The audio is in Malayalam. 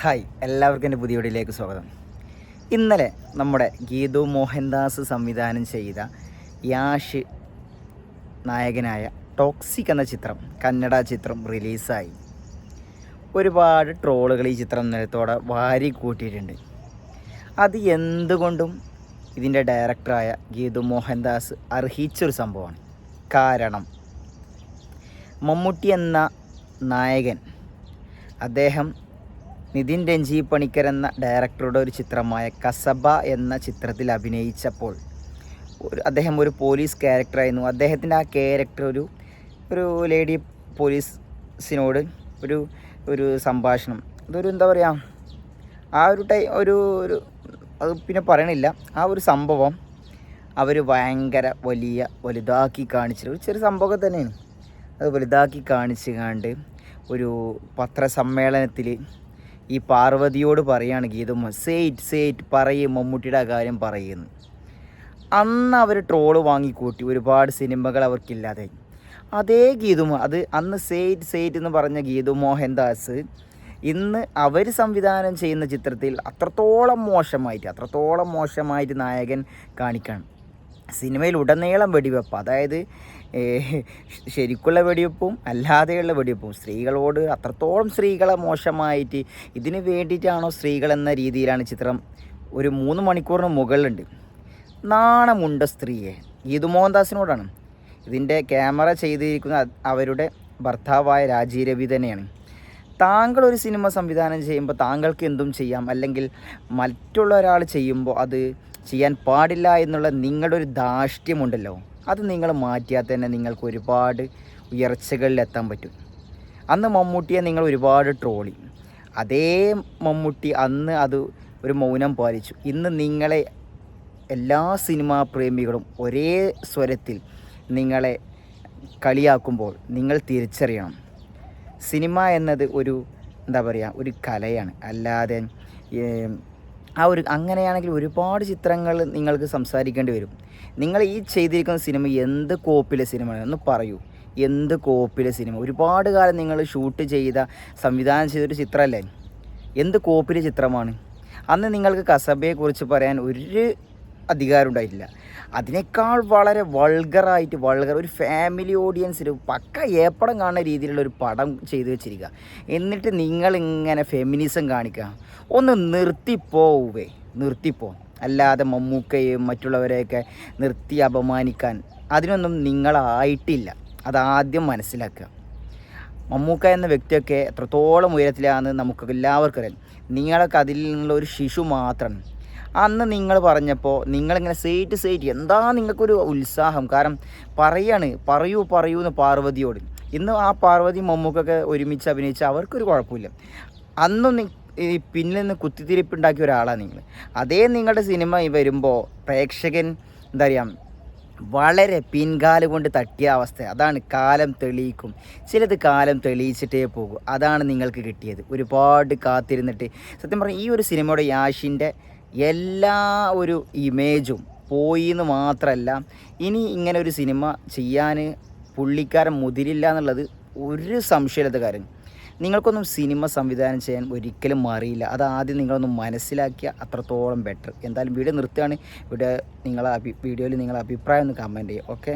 ഹായ്, എല്ലാവർക്കും എൻ്റെ പുതിയ വീഡിയോയിലേക്ക് സ്വാഗതം. ഇന്നലെ നമ്മുടെ ഗീതു മോഹൻദാസ് സംവിധാനം ചെയ്ത യാഷ് നായകനായ ടോക്സിക് എന്ന ചിത്രം, കന്നഡ ചിത്രം റിലീസായി. ഒരുപാട് ട്രോളുകൾ ഈ ചിത്രം നേരത്തോടെ വാരി കൂട്ടിയിട്ടുണ്ട്. അത് എന്തുകൊണ്ടും ഇതിൻ്റെ ഡയറക്ടറായ ഗീതു മോഹൻദാസ് അർഹിച്ചൊരു സംഭവമാണ്. കാരണം മമ്മൂട്ടി എന്ന നായകൻ, അദ്ദേഹം നിതിൻ രഞ്ജി പണിക്കർ എന്ന ഡയറക്ടറുടെ ഒരു ചിത്രമായ കസബ എന്ന ചിത്രത്തിൽ അഭിനയിച്ചപ്പോൾ അദ്ദേഹം ഒരു പോലീസ് ക്യാരക്ടറായിരുന്നു. അദ്ദേഹത്തിൻ്റെ ആ ക്യാരക്ടർ ഒരു ലേഡി പോലീസിനോട് ഒരു സംഭാഷണം, എന്താ പറയുക, ആ ഒരു അത് പിന്നെ പറയണില്ല. ആ ഒരു സംഭവം അവർ ഭയങ്കര വലുതാക്കി കാണിച്ചിട്ട്, ഒരു ചെറിയ സംഭവം തന്നെയാണ്, അത് വലുതാക്കി കാണിച്ച് കണ്ട് ഒരു പത്രസമ്മേളനത്തിൽ ഈ പാർവതിയോട് പറയാണ് ഗീതു, സേറ്റ് പറയും, മമ്മൂട്ടിയുടെ കാര്യം പറയുന്നു. അന്ന് അവർ ട്രോള് വാങ്ങിക്കൂട്ടി, ഒരുപാട് സിനിമകൾ അവർക്കില്ലാതെ. അതേ അത് അന്ന് സേറ്റ് എന്ന് പറഞ്ഞ ഗീതു മോഹൻദാസ് ഇന്ന് അവർ സംവിധാനം ചെയ്യുന്ന ചിത്രത്തിൽ അത്രത്തോളം മോശമായിട്ട് നായകൻ കാണിക്കണം. സിനിമയിൽ ഉടനീളം വെടിവെപ്പ്, അതായത് ശരിക്കുള്ള വെടിവെപ്പും അല്ലാതെയുള്ള വെടിവെപ്പും, സ്ത്രീകളോട് അത്രത്തോളം സ്ത്രീകളെ മോശമായിട്ട്, ഇതിന് വേണ്ടിയിട്ടാണോ സ്ത്രീകൾ എന്ന രീതിയിലാണ് ചിത്രം. ഒരു 3 മണിക്കൂറിന് മുകളിലുണ്ട്. നാണമുണ്ട സ്ത്രീയെ, ഗീതു മോഹൻദാസിനോടാണ്. ഇതിൻ്റെ ക്യാമറ ചെയ്തിരിക്കുന്ന അവരുടെ ഭർത്താവായ രാജീവ് രവി തന്നെയാണ്. താങ്കൾ ഒരു സിനിമ സംവിധാനം ചെയ്യുമ്പോൾ താങ്കൾക്ക് എന്തും ചെയ്യാം, അല്ലെങ്കിൽ മറ്റുള്ള ഒരാൾ ചെയ്യുമ്പോൾ അത് ചെയ്യാൻ പാടില്ല എന്നുള്ള നിങ്ങളുടെ ഒരു ധാർഷ്ട്യമുണ്ടല്ലോ, അത് നിങ്ങൾ മാറ്റിയാൽ തന്നെ നിങ്ങൾക്ക് ഒരുപാട് ഉയർച്ചകളിലെത്താൻ പറ്റും. അന്ന് മമ്മൂട്ടിയെ നിങ്ങൾ ഒരുപാട് ട്രോളി. അതേ മമ്മൂട്ടി അന്ന് അത് ഒരു മൗനം പാലിച്ചു. ഇന്ന് നിങ്ങളെ എല്ലാ സിനിമാ പ്രേമികളും ഒരേ സ്വരത്തിൽ നിങ്ങളെ കളിയാക്കുമ്പോൾ നിങ്ങൾ തിരിച്ചറിയണം, സിനിമ എന്നത് ഒരു കലയാണ്. അല്ലാതെ അങ്ങനെയാണെങ്കിൽ ഒരുപാട് ചിത്രങ്ങൾ നിങ്ങൾക്ക് സംസാരിക്കേണ്ടി വരും. നിങ്ങൾ ഈ ചെയ്തിരിക്കുന്ന സിനിമ എന്ത് കോപ്പിലെ സിനിമയാണ് എന്ന് പറയൂ. എന്ത് കോപ്പിലെ സിനിമ? ഒരുപാട് കാലം നിങ്ങൾ ഷൂട്ട് ചെയ്ത, സംവിധാനം ചെയ്തൊരു ചിത്രമല്ലേ, എന്ത് കോപ്പിലെ ചിത്രമാണ്? അന്ന് നിങ്ങൾക്ക് കസബയെക്കുറിച്ച് പറയാൻ ഒരു അധികാരം ഉണ്ടായിട്ടില്ല. അതിനേക്കാൾ വളരെ വൾഗർ ഒരു ഫാമിലി ഓഡിയൻസിന് പക്ക ഏപ്പടം കാണുന്ന രീതിയിലുള്ള ഒരു പടം ചെയ്തു വെച്ചിരിക്കുക. എന്നിട്ട് നിങ്ങളിങ്ങനെ ഫെമിനിസം കാണിക്കുക. ഒന്ന് നിർത്തിപ്പോ. അല്ലാതെ മമ്മൂക്കയും മറ്റുള്ളവരെയൊക്കെ നിർത്തി അപമാനിക്കാൻ അതിനൊന്നും നിങ്ങളായിട്ടില്ല. അതാദ്യം മനസ്സിലാക്കുക. മമ്മൂക്ക എന്ന വ്യക്തിയൊക്കെ എത്രത്തോളം ഉയരത്തിലാണെന്ന് നമുക്ക് എല്ലാവർക്കും അറിയാം. നിങ്ങളൊക്കെ അതിൽ നിന്നുള്ള ഒരു ശിശു മാത്രമാണ്. അന്ന് നിങ്ങൾ പറഞ്ഞപ്പോൾ നിങ്ങളിങ്ങനെ സേറ്റ് എന്താ നിങ്ങൾക്കൊരു ഉത്സാഹം? കാരണം പറയൂ എന്ന് പാർവതിയോട്. ഇന്ന് ആ പാർവതി മമ്മൂക്കൊക്കെ ഒരുമിച്ച് അഭിനയിച്ച അവർക്കൊരു കുഴപ്പമില്ല. അന്നും ഈ പിന്നിൽ നിന്ന് കുത്തിത്തിരിപ്പുണ്ടാക്കിയ ഒരാളാണ് നിങ്ങൾ. അതേ നിങ്ങളുടെ സിനിമ വരുമ്പോൾ പ്രേക്ഷകൻ എന്താ പറയുക, വളരെ പിൻകാല് കൊണ്ട് തട്ടിയ അവസ്ഥ. അതാണ് കാലം തെളിയിക്കും. ചിലത് കാലം തെളിയിച്ചിട്ടേ പോകും. അതാണ് നിങ്ങൾക്ക് കിട്ടിയത്. ഒരുപാട് കാത്തിരുന്നിട്ട് സത്യം പറഞ്ഞാൽ ഈ ഒരു സിനിമയുടെ യാഷിൻ്റെ എല്ലാ ഒരു ഇമേജും പോയി എന്ന് മാത്രമല്ല, ഇനി ഇങ്ങനെ ഒരു സിനിമ ചെയ്യാൻ പുള്ളിക്കാരൻ മുതിരില്ല എന്നുള്ളത് ഒരു സംശയമില്ലാത്ത കാര്യം. നിങ്ങൾക്കൊന്നും സിനിമ സംവിധാനം ചെയ്യാൻ ഒരിക്കലും അറിയില്ല. അതാദ്യം നിങ്ങളൊന്ന് മനസ്സിലാക്കിയ അത്രത്തോളം ബെറ്റർ. എന്തായാലും വീഡിയോ നിർത്തുകയാണ്. വീഡിയോയിൽ നിങ്ങളുടെ അഭിപ്രായം ഒന്ന് കമൻറ്റ് ചെയ്യുക. ഓക്കെ.